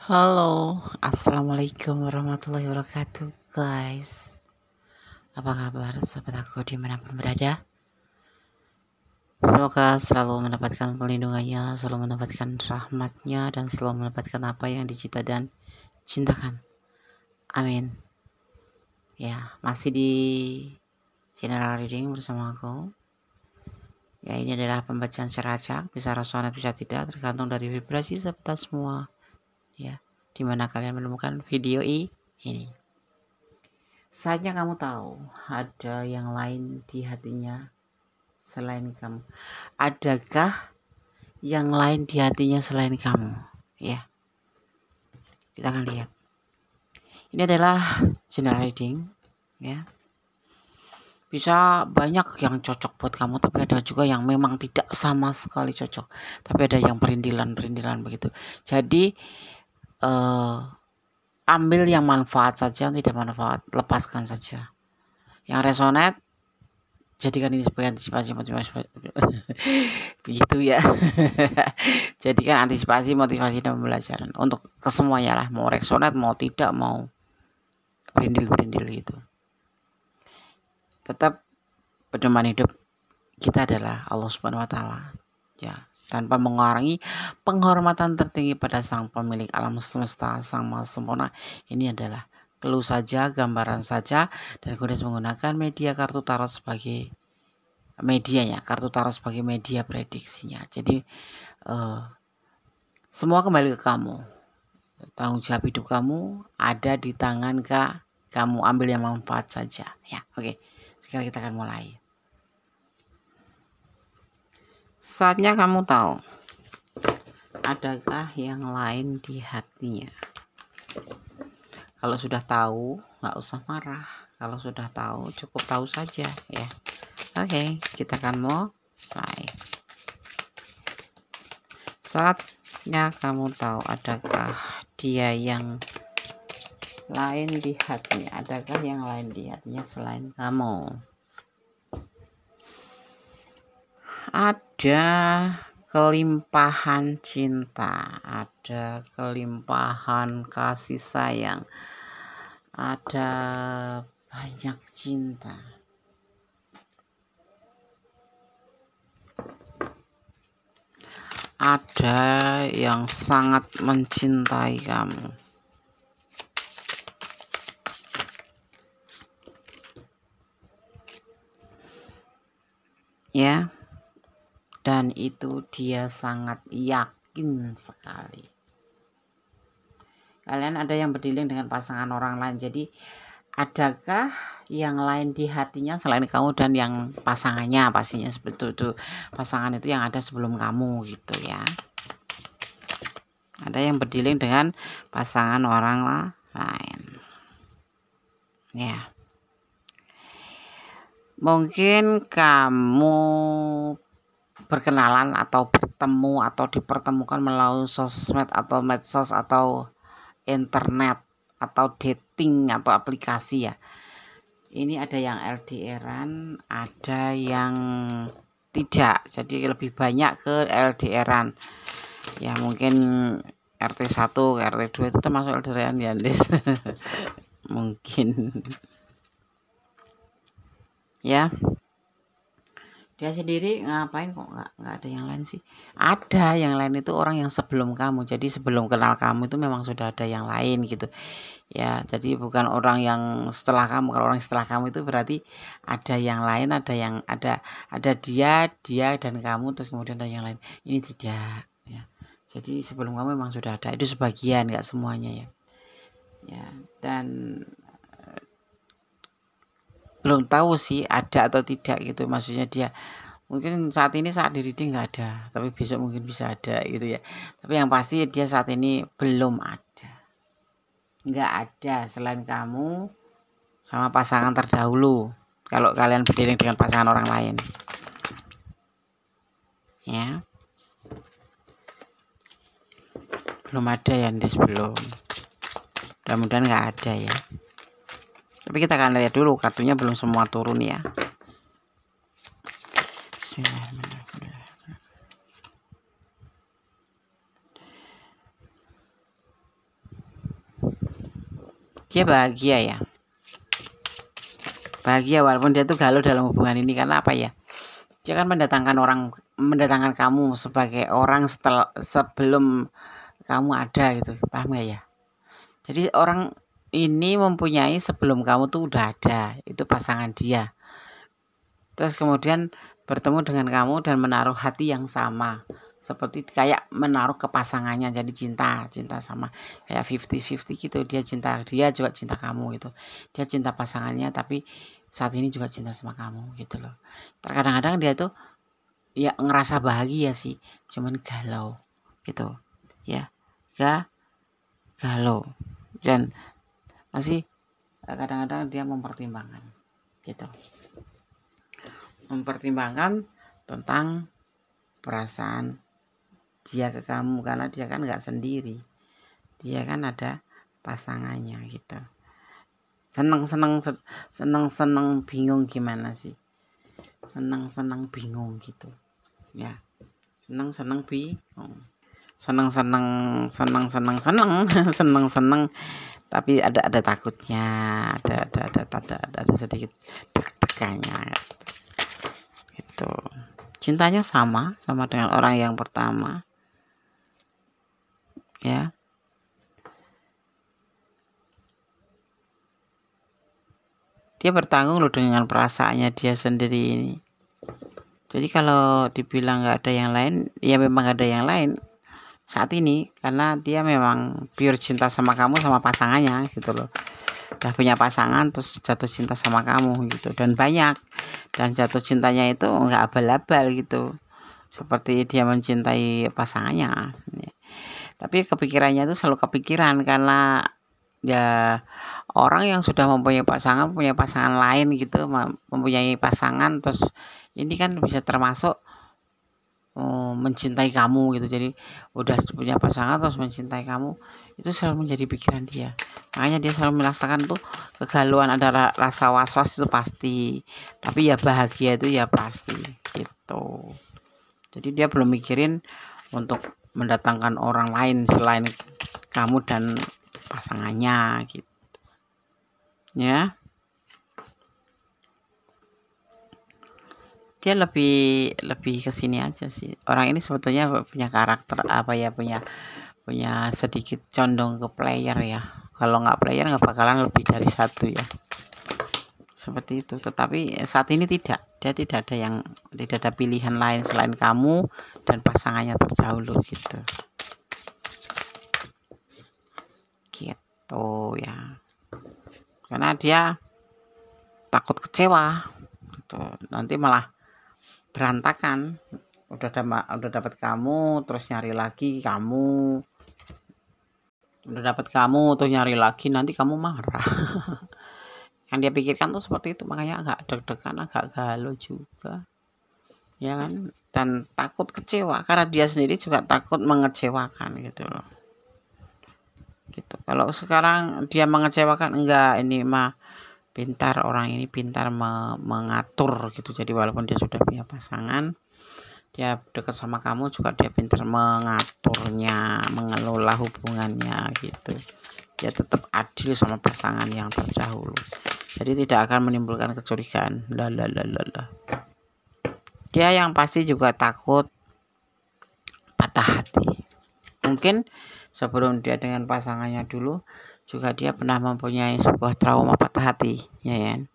Halo, assalamualaikum warahmatullahi wabarakatuh, guys. Apa kabar, sahabat aku dimanapun berada? Semoga selalu mendapatkan perlindungannya, selalu mendapatkan rahmatnya, dan selalu mendapatkan apa yang dicita dan cintakan. Amin. Ya, masih di general reading bersama aku. Ya, ini adalah pembacaan secara acak, bisa resonate, bisa tidak, tergantung dari vibrasi serta semua. Ya, dimana kalian menemukan video ini. Saatnya kamu tahu ada yang lain di hatinya selain kamu. Adakah yang lain di hatinya selain kamu? Ya, kita akan lihat. Ini adalah general reading, ya. Bisa banyak yang cocok buat kamu, tapi ada juga yang memang tidak sama sekali cocok. Tapi ada yang perindilan begitu. Jadi ambil yang manfaat saja, yang tidak manfaat lepaskan saja. Yang resonate jadikan ini sebagai antisipasi motivasi begitu ya. Jadikan antisipasi motivasi dan pembelajaran untuk kesemuanya lah, mau resonate mau tidak, mau berindil gitu. Tetap pedoman hidup kita adalah Allah Subhanahu wa taala, ya, tanpa mengurangi penghormatan tertinggi pada sang pemilik alam semesta, sang maha sempurna. Ini adalah clue saja, gambaran saja, dan kemudian menggunakan media kartu tarot sebagai medianya, kartu tarot sebagai media prediksinya. Jadi semua kembali ke kamu. Tanggung jawab hidup kamu ada di tangan kamu, ambil yang manfaat saja ya. Oke, sekarang kita akan mulai. Saatnya kamu tahu, adakah yang lain di hatinya? Kalau sudah tahu nggak usah marah, kalau sudah tahu cukup tahu saja ya. Oke, kita akan mulai. Saatnya kamu tahu, adakah dia yang lain di hatinya? Adakah yang lain di hatinya selain kamu? Ada kelimpahan cinta, ada kelimpahan kasih sayang, ada banyak cinta. Ada yang sangat mencintai kamu. Ya. Dan itu dia sangat yakin sekali. Kalian ada yang berdealing dengan pasangan orang lain. Jadi adakah yang lain di hatinya selain kamu dan yang pasangannya, pastinya seperti itu. Pasangan itu yang ada sebelum kamu gitu ya. Ada yang berdealing dengan pasangan orang lain. Ya. Mungkin kamu berkenalan atau bertemu atau dipertemukan melalui sosmed atau medsos atau internet atau dating atau aplikasi ya. Ini ada yang LDRan, ada yang tidak. Jadi lebih banyak ke LDRan. Ya mungkin RT1 ke RT2 itu termasuk LDRan ya, Des. Mungkin. Ya. Dia sendiri ngapain kok nggak ada yang lain sih? Ada yang lain, itu orang yang sebelum kamu. Jadi sebelum kenal kamu itu memang sudah ada yang lain gitu. Ya, jadi bukan orang yang setelah kamu. Kalau orang setelah kamu itu berarti ada yang lain, ada dia dan kamu, terus kemudian ada yang lain. Ini tidak ya. Jadi sebelum kamu memang sudah ada. Itu sebagian, nggak semuanya ya. Ya, dan belum tahu sih ada atau tidak gitu, maksudnya dia mungkin saat ini saat di reading nggak ada, tapi besok mungkin bisa ada gitu ya. Tapi yang pasti dia saat ini belum ada, nggak ada selain kamu sama pasangan terdahulu. Kalau kalian berdiri dengan pasangan orang lain ya, belum ada ya, Des, belum. Mudah-mudahan nggak ada ya. Tapi kita akan lihat dulu, kartunya belum semua turun ya. Bismillahirrahmanirrahim. dia bahagia ya, bahagia walaupun dia tuh galau dalam hubungan ini. Karena apa ya, dia kan mendatangkan kamu sebagai orang sebelum kamu ada gitu, paham gak ya? Jadi orang ini mempunyai sebelum kamu tuh udah ada, itu pasangan dia. Terus kemudian bertemu dengan kamu dan menaruh hati yang sama, seperti kayak menaruh ke pasangannya, jadi cinta sama, kayak 50-50 gitu. Dia juga cinta kamu gitu, dia cinta pasangannya tapi saat ini juga cinta sama kamu gitu loh. Terkadang-kadang dia tuh ya ngerasa bahagia sih, cuman galau gitu ya, galau, dan masih kadang-kadang dia mempertimbangkan gitu, mempertimbangkan tentang perasaan dia ke kamu, karena dia kan nggak sendiri, dia kan ada pasangannya gitu. Seneng bingung gimana sih, seneng bingung gitu ya, seneng bingung, seneng tapi ada takutnya, ada sedikit deg-degannya gitu. Cintanya sama dengan orang yang pertama ya. Dia bertanggung loh dengan perasaannya dia sendiri ini. Jadi kalau dibilang nggak ada yang lain, ya memang ada yang lain saat ini, karena dia memang pure cinta sama kamu, sama pasangannya gitu loh. Udah punya pasangan terus jatuh cinta sama kamu gitu, dan banyak, dan jatuh cintanya itu nggak abal-abal gitu, seperti dia mencintai pasangannya. Tapi kepikirannya itu selalu kepikiran, karena ya orang yang sudah mempunyai pasangan lain gitu, mempunyai pasangan, terus ini kan bisa termasuk mencintai kamu gitu. Jadi udah punya pasangan terus mencintai kamu, itu selalu menjadi pikiran dia. Makanya dia selalu merasakan tuh kegalauan, ada rasa was-was itu pasti, tapi ya bahagia itu ya pasti gitu. Jadi dia belum mikirin untuk mendatangkan orang lain selain kamu dan pasangannya gitu ya. Dia lebih ke sini aja sih. Orang ini sebetulnya punya karakter apa ya, punya sedikit condong ke player ya. Kalau nggak player nggak bakalan lebih dari satu ya, seperti itu. Tetapi saat ini dia tidak ada pilihan lain selain kamu dan pasangannya terdahulu gitu ya. Karena dia takut kecewa gitu, nanti malah berantakan. Udah dapat kamu terus nyari lagi, nanti kamu marah. Yang dia pikirkan tuh seperti itu, makanya agak deg-degan, agak galau juga ya kan, dan takut kecewa karena dia sendiri juga takut mengecewakan gitu loh gitu. Kalau sekarang dia mengecewakan, enggak, ini mah pintar, orang ini pintar mengatur gitu. Jadi walaupun dia sudah punya pasangan, dia dekat sama kamu juga dia pintar mengaturnya, mengelola hubungannya gitu. Dia tetap adil sama pasangan yang terdahulu, jadi tidak akan menimbulkan kecurigaan. Dia yang pasti juga takut patah hati. Mungkin sebelum dia dengan pasangannya dulu juga dia pernah mempunyai sebuah trauma patah hati ya kan.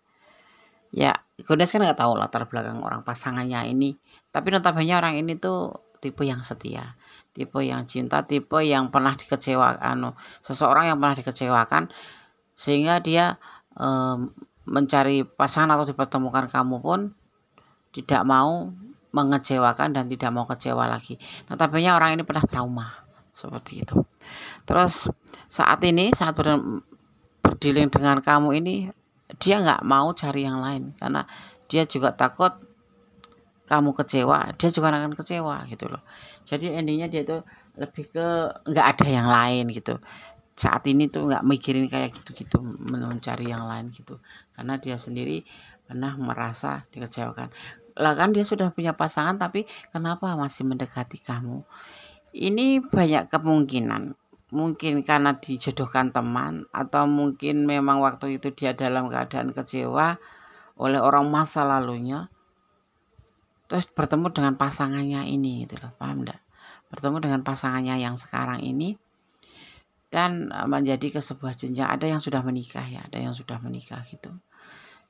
Ya Godes kan nggak tahu latar belakang orang pasangannya ini, tapi notabene orang ini tuh tipe yang setia, tipe yang cinta, tipe yang pernah dikecewakan, seseorang yang pernah dikecewakan, sehingga dia mencari pasangan atau dipertemukan kamu pun tidak mau mengecewakan dan tidak mau kecewa lagi. Notabene orang ini pernah trauma seperti itu. Terus saat berdilin dengan kamu ini, dia nggak mau cari yang lain karena dia juga takut kamu kecewa, dia juga akan kecewa gitu loh. Jadi endingnya dia tuh lebih ke nggak ada yang lain gitu. Saat ini tuh nggak mikirin kayak gitu-gitu, mencari yang lain gitu, karena dia sendiri pernah merasa dikecewakan. Lah kan dia sudah punya pasangan, tapi kenapa masih mendekati kamu? Ini banyak kemungkinan mungkin karena dijodohkan teman, atau mungkin memang waktu itu dia dalam keadaan kecewa oleh orang masa lalunya, terus bertemu dengan pasangannya ini gitu loh, paham enggak? Bertemu dengan pasangannya yang sekarang ini kan menjadi ke sebuah jenjang. Ada yang sudah menikah ya, ada yang sudah menikah gitu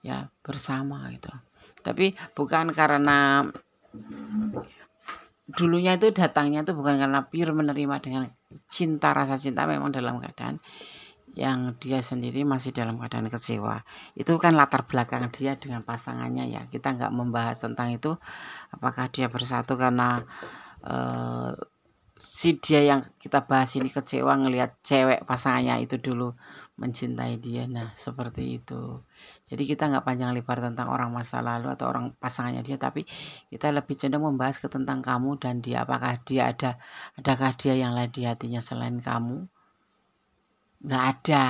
ya, bersama gitu. Tapi bukan karena dulunya itu datangnya itu bukan karena pure menerima dengan cinta, rasa cinta, memang dalam keadaan yang dia sendiri masih dalam keadaan kecewa. Itu kan latar belakang dia dengan pasangannya ya. Kita nggak membahas tentang itu, apakah dia bersatu karena si dia yang kita bahas ini kecewa ngelihat cewek pasangannya itu dulu mencintai dia. Nah seperti itu. Jadi kita nggak panjang lebar tentang orang masa lalu atau orang pasangannya dia, tapi kita lebih cenderung membahas ke tentang kamu dan dia. Apakah dia adakah dia yang lain di hatinya selain kamu? Nggak ada.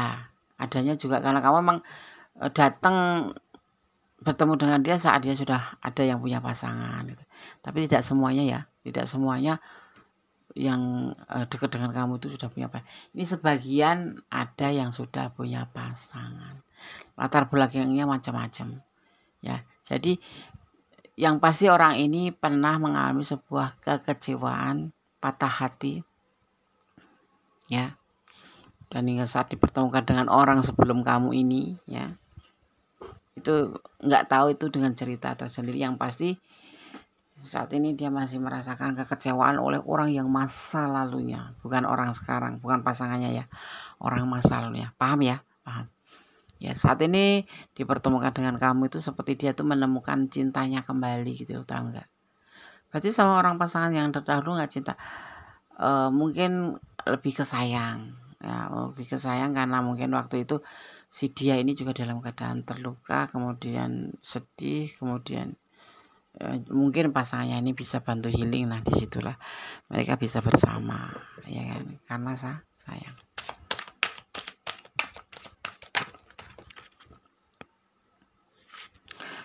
Adanya juga karena kamu memang datang bertemu dengan dia saat dia sudah ada yang punya pasangan gitu. Tapi tidak semuanya ya, tidak semuanya yang dekat dengan kamu itu sudah punya pasangan. Ini sebagian ada yang sudah punya pasangan. Latar belakangnya macam-macam ya. Jadi yang pasti orang ini pernah mengalami sebuah kekecewaan, patah hati ya. Dan hingga saat dipertemukan dengan orang sebelum kamu ini ya, itu nggak tahu itu dengan cerita tersendiri. Yang pasti saat ini dia masih merasakan kekecewaan oleh orang yang masa lalunya, bukan orang sekarang, bukan pasangannya ya, orang masa lalunya. Paham ya? Paham ya. Saat ini dipertemukan dengan kamu itu seperti dia tuh menemukan cintanya kembali gitu, tahu nggak? Berarti sama orang pasangan yang terdahulu nggak cinta, mungkin lebih kesayang ya, lebih kesayang karena mungkin waktu itu si dia ini juga dalam keadaan terluka, kemudian sedih, kemudian mungkin pasangannya ini bisa bantu healing. Nah disitulah mereka bisa bersama ya kan, karena sayang.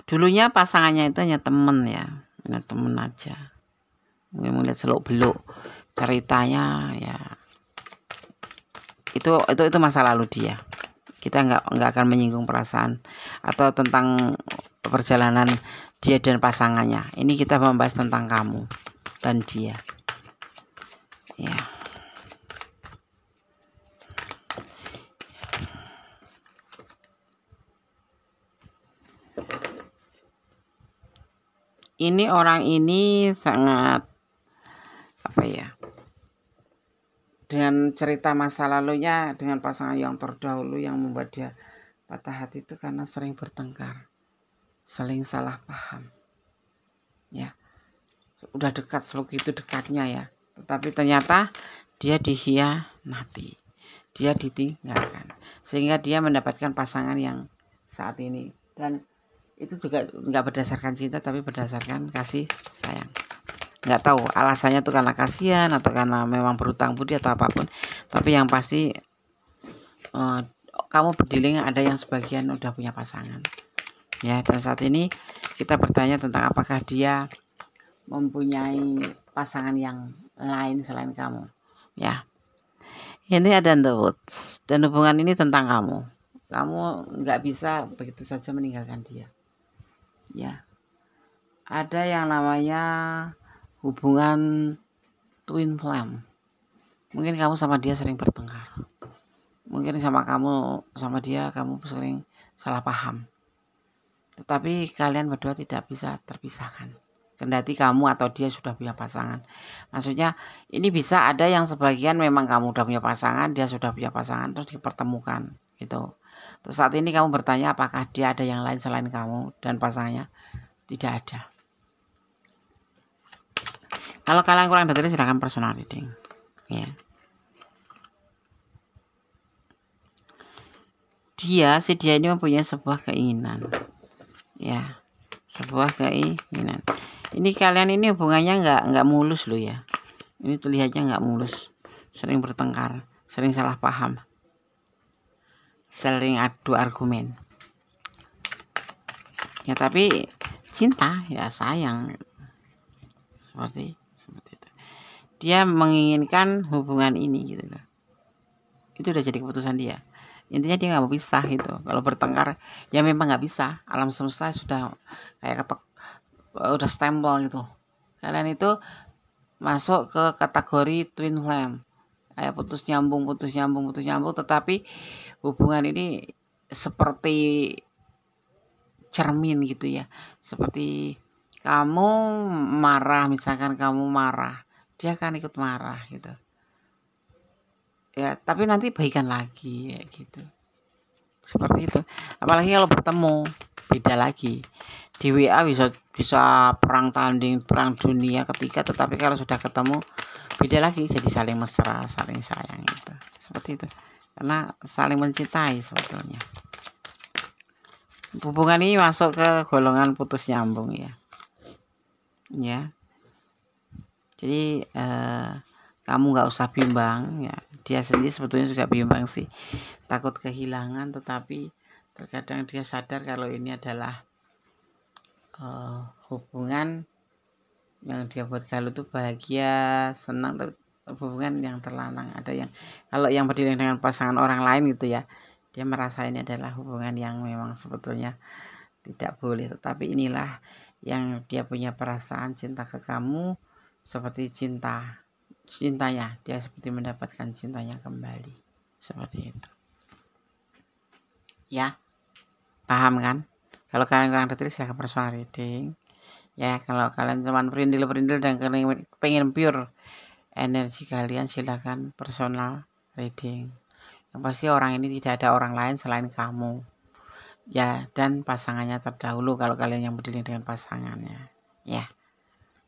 Dulunya pasangannya itu hanya temen ya, hanya temen aja, mungkin melihat seluk beluk ceritanya ya, itu masa lalu dia. Kita nggak akan menyinggung perasaan atau tentang perjalanan dia dan pasangannya. Ini kita membahas tentang kamu dan dia ya. Ini orang ini sangat apa ya, dengan cerita masa lalunya dengan pasangan yang terdahulu yang membuat dia patah hati itu karena sering bertengkar, saling salah paham ya. Udah dekat sebegitu dekatnya ya, tetapi ternyata dia dikhianati, dia ditinggalkan, sehingga dia mendapatkan pasangan yang saat ini. Dan itu juga nggak berdasarkan cinta, tapi berdasarkan kasih sayang. Nggak tahu alasannya tuh karena kasihan atau karena memang berhutang budi atau apapun, tapi yang pasti kamu berdiling ada yang sebagian udah punya pasangan ya. Dan saat ini kita bertanya tentang apakah dia mempunyai pasangan yang lain selain kamu ya. Ini ada the woods, dan hubungan ini tentang kamu nggak bisa begitu saja meninggalkan dia ya. Ada yang namanya hubungan twin flame. Mungkin kamu sama dia sering bertengkar, mungkin sama dia kamu sering salah paham, tetapi kalian berdua tidak bisa terpisahkan kendati kamu atau dia sudah punya pasangan. Maksudnya ini bisa ada yang sebagian memang kamu udah punya pasangan, dia sudah punya pasangan, terus dipertemukan gitu. Terus saat ini kamu bertanya apakah dia ada yang lain selain kamu dan pasangannya. Tidak ada. Kalau kalian kurang detail silahkan personal reading ya. Si dia ini mempunyai sebuah keinginan ya, sebuah keinginan. Ini kalian ini hubungannya nggak mulus loh ya. Ini terlihatnya nggak mulus, sering bertengkar, sering salah paham, sering adu argumen ya. Tapi cinta ya, sayang, seperti itu. Dia menginginkan hubungan ini gitu loh itu udah jadi keputusan dia. Intinya dia nggak mau pisah gitu. Kalau bertengkar ya memang nggak bisa, alam semesta sudah kayak ketok, udah stempel gitu. Kalian itu masuk ke kategori twin flame, kayak putus nyambung, tetapi hubungan ini seperti cermin gitu ya. Seperti kamu marah, misalkan kamu marah, dia akan ikut marah gitu. Ya, tapi nanti baikan lagi ya gitu. Seperti itu. Apalagi kalau bertemu beda lagi. Di WA bisa perang tanding, perang dunia ketiga, tetapi kalau sudah ketemu beda lagi, jadi saling mesra, saling sayang gitu. Seperti itu. Karena saling mencintai sebetulnya. Hubungan ini masuk ke golongan putus nyambung ya. Ya. Jadi kamu nggak usah bimbang ya. Dia sendiri sebetulnya juga bimbang sih. Takut kehilangan, tetapi terkadang dia sadar kalau ini adalah hubungan yang dia buat galau tuh bahagia, senang, hubungan yang terlanang. Ada yang kalau yang berdiri dengan pasangan orang lain gitu ya, dia merasa ini adalah hubungan yang memang sebetulnya tidak boleh, tetapi inilah yang dia punya perasaan cinta ke kamu, seperti cintanya dia seperti mendapatkan cintanya kembali, seperti itu ya. Paham kan? Kalau kalian kurang detail silahkan personal reading ya. Kalau kalian cuma perindil dan kalian pengen pure energi kalian, silahkan personal reading. Yang pasti orang ini tidak ada orang lain selain kamu ya, dan pasangannya terdahulu kalau kalian yang berdiri dengan pasangannya ya.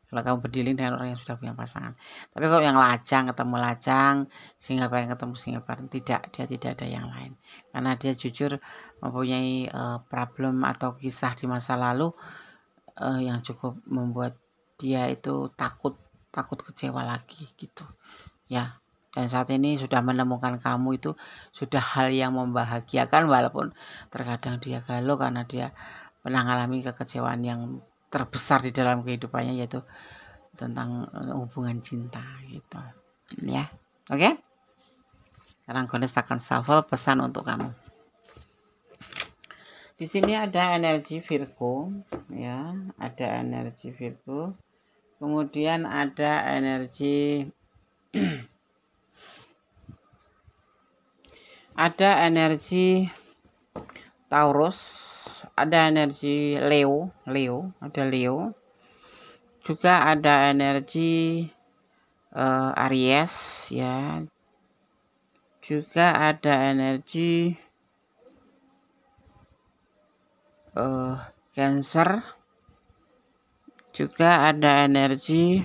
Kalau kamu berdiri dengan orang yang sudah punya pasangan. Tapi kalau yang lajang ketemu lajang, single parent ketemu single parent, dia tidak ada yang lain. Karena dia jujur mempunyai problem atau kisah di masa lalu yang cukup membuat dia itu takut kecewa lagi gitu ya. Dan saat ini sudah menemukan kamu itu sudah hal yang membahagiakan, walaupun terkadang dia galau karena dia pernah mengalami kekecewaan yang terbesar di dalam kehidupannya, yaitu tentang hubungan cinta gitu ya. Oke, sekarang Gones akan shuffle pesan untuk kamu. Di sini ada energi Virgo ya, ada energi Virgo, kemudian ada energi ada energi Taurus, ada energi Leo, ada Leo, juga ada energi Aries ya, juga ada energi Cancer, juga ada energi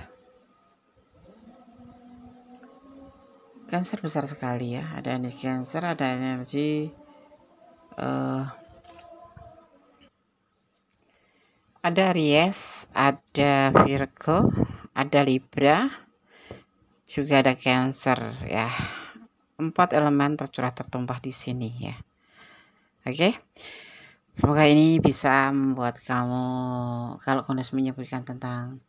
Cancer besar sekali ya, ada energi Cancer, ada energi ada Aries, ada Virgo, ada Libra, juga ada Cancer ya. 4 elemen tercurah tertumpah di sini ya. Oke. Semoga ini bisa membuat kamu, kalau Gones menyebutkan tentang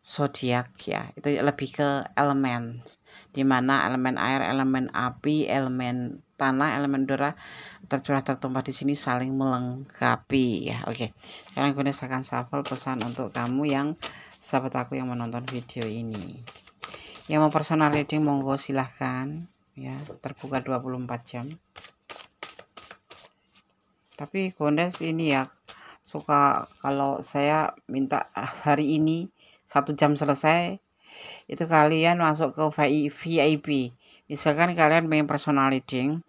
zodiak ya, itu lebih ke elemen, dimana elemen air, elemen api, elemen tanah, elemen udara tercurah tertumpah di sini saling melengkapi ya. Oke, sekarang Gones akan shuffle pesan untuk kamu yang sahabat aku yang menonton video ini. Yang mau personal reading monggo silahkan ya, terbuka 24 jam. Tapi Gones ini ya suka kalau saya minta hari ini 1 jam selesai, itu kalian masuk ke VIP. Misalkan kalian pengen personal reading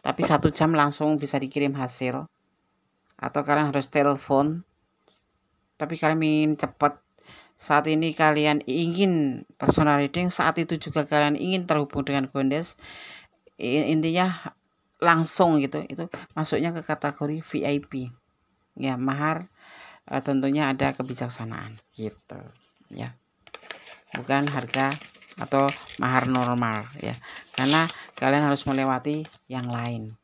tapi 1 jam langsung bisa dikirim hasil, atau kalian harus telepon tapi kalian ingin cepat, saat ini kalian ingin personal reading, saat itu juga kalian ingin terhubung dengan Gones, intinya langsung gitu, itu masuknya ke kategori VIP ya. Mahar tentunya ada kebijaksanaan gitu ya, bukan harga atau mahar normal ya, karena kalian harus melewati yang lain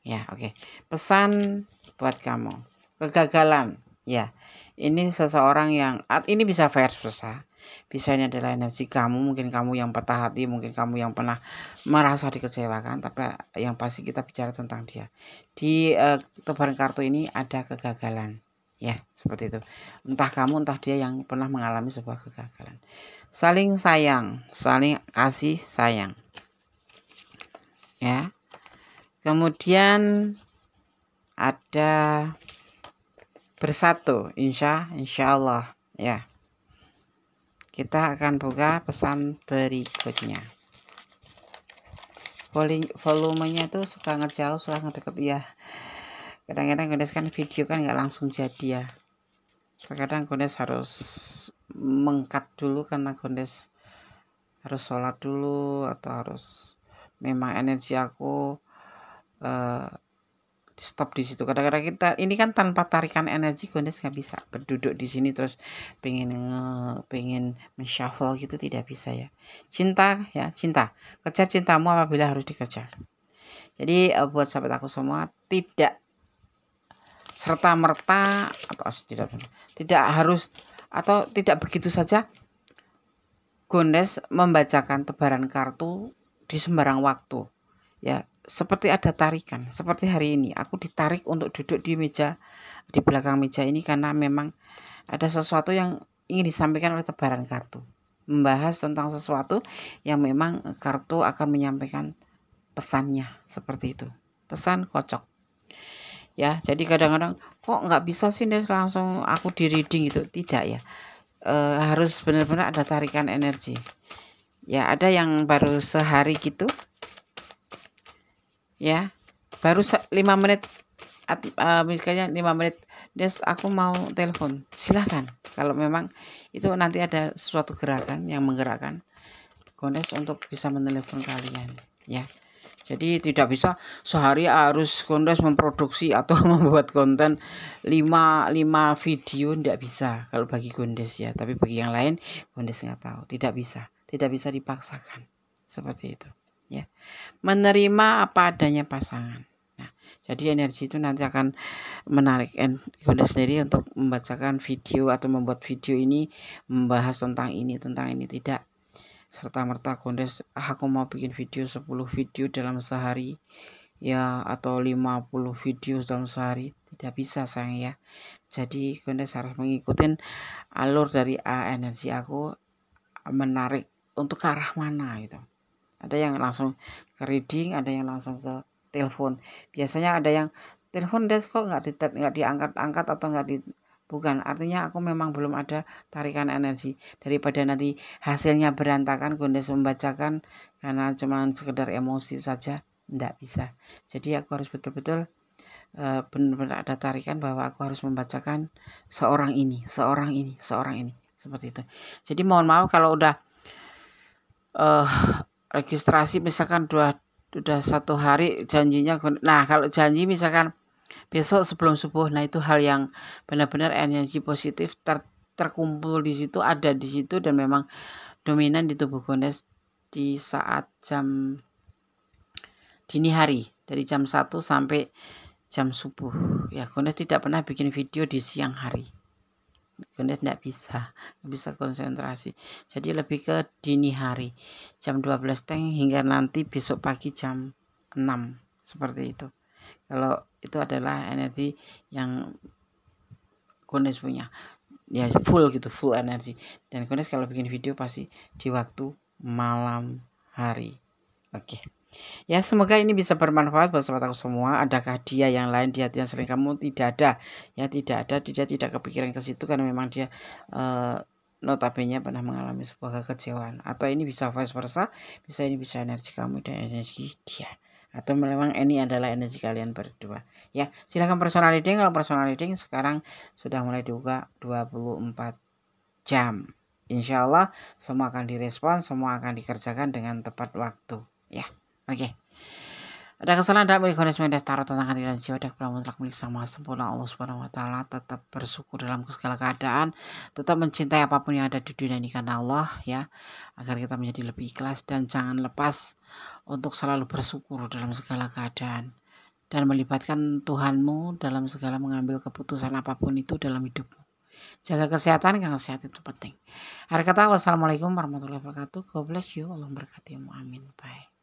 ya. Oke, pesan buat kamu, kegagalan ya, ini seseorang yang ini bisa vice versa, Bisa ini adalah energi kamu, mungkin kamu yang patah hati, mungkin kamu yang pernah merasa dikecewakan, tapi yang pasti kita bicara tentang dia. Di tebaran kartu ini ada kegagalan, ya seperti itu. Entah kamu, entah dia yang pernah mengalami sebuah kegagalan. Saling sayang, saling kasih sayang, ya. Kemudian ada bersatu, insya Allah, ya. Kita akan buka pesan berikutnya. Volumenya tuh suka ngejauh, suka ngedeket ya. Kadang-kadang Gondes kan video kan nggak langsung jadi ya. Terkadang Gondes harus mengkat dulu karena Gondes harus sholat dulu, atau harus memang energi aku stop di situ. Kadang-kadang kita ini kan tanpa tarikan energi Gondes nggak bisa berduduk di sini terus pengen menshuffle gitu, tidak bisa ya. Cinta ya, cinta, kejar cintamu apabila harus dikejar. Jadi buat sahabat aku semua, tidak serta merta tidak harus atau tidak begitu saja Gondes membacakan tebaran kartu di sembarang waktu ya. Seperti ada tarikan, seperti hari ini aku ditarik untuk duduk di meja, di belakang meja ini, karena memang ada sesuatu yang ingin disampaikan oleh tebaran kartu, membahas tentang sesuatu yang memang kartu akan menyampaikan pesannya, seperti itu, pesan kocok ya. Jadi kadang-kadang kok nggak bisa sih Des langsung aku di reading gitu, tidak ya. Harus benar-benar ada tarikan energi ya. Ada yang baru sehari gitu ya, baru 5 menit, misalnya 5 menit, Des aku mau telepon, silahkan. Kalau memang itu nanti ada suatu gerakan yang menggerakkan Gondes untuk bisa menelepon kalian ya. Jadi tidak bisa sehari harus Gondes memproduksi atau membuat konten 5 video, tidak bisa kalau bagi Gondes ya. Tapi bagi yang lain Gondes nggak tahu, tidak bisa dipaksakan seperti itu ya. Menerima apa adanya pasangan. Nah, jadi energi itu nanti akan menarik Gondes sendiri untuk membacakan video atau membuat video ini membahas tentang ini tidak serta merta Gondes aku mau bikin video 10 video dalam sehari ya, atau 50 video dalam sehari, tidak bisa sayang ya. Jadi Gondes harus mengikuti alur dari energi aku menarik untuk ke arah mana gitu. Ada yang langsung ke reading, ada yang langsung ke telepon. Biasanya ada yang telepon Des kok nggak diangkat-angkat atau nggak di, bukan, artinya aku memang belum ada tarikan energi. Daripada nanti hasilnya berantakan Gondes membacakan karena cuma sekedar emosi saja, nggak bisa. Jadi aku harus betul-betul benar-benar ada tarikan bahwa aku harus membacakan seorang ini seperti itu. Jadi mohon maaf kalau udah registrasi misalkan udah 1 hari janjinya. Nah kalau janji misalkan besok sebelum subuh, nah itu hal yang benar-benar energi positif terkumpul di situ, ada di situ, dan memang dominan di tubuh Gondes di saat jam dini hari dari jam 1 sampai jam subuh ya. Gondes tidak pernah bikin video di siang hari, Gondes tidak bisa konsentrasi. Jadi lebih ke dini hari jam 12 hingga nanti besok pagi jam 6 seperti itu. Kalau itu adalah energi yang Gondes punya ya, full energi. Dan Gondes kalau bikin video pasti di waktu malam hari. Oke. Ya semoga ini bisa bermanfaat buat sahabat aku semua. Adakah dia yang lain di hati yang sering kamu? Tidak ada ya, dia tidak kepikiran ke situ karena memang dia notabene pernah mengalami sebuah kekecewaan. Atau ini bisa vice versa, ini bisa energi kamu dan energi dia, atau memang ini adalah energi kalian berdua ya. Silahkan personal reading. Kalau personal reading sekarang sudah mulai dibuka 24 jam. Insya Allah semua akan direspon, semua akan dikerjakan dengan tepat waktu ya. Oke. Ada kesalahan dalam milik Gondes Mendes tarot tentang hati dan jiwa, ada kepala mutlak milik sama sempurna Allah Subhanahu wa taala. Tetap bersyukur dalam segala keadaan, tetap mencintai apapun yang ada di dunia ini karena Allah ya, agar kita menjadi lebih ikhlas, dan jangan lepas untuk selalu bersyukur dalam segala keadaan dan melibatkan Tuhanmu dalam segala mengambil keputusan apapun itu dalam hidupmu Jaga kesehatan karena sehat itu penting. Akhir kata wassalamualaikum warahmatullahi wabarakatuh. God bless you. Allah memberkatimu. Amin. Bye.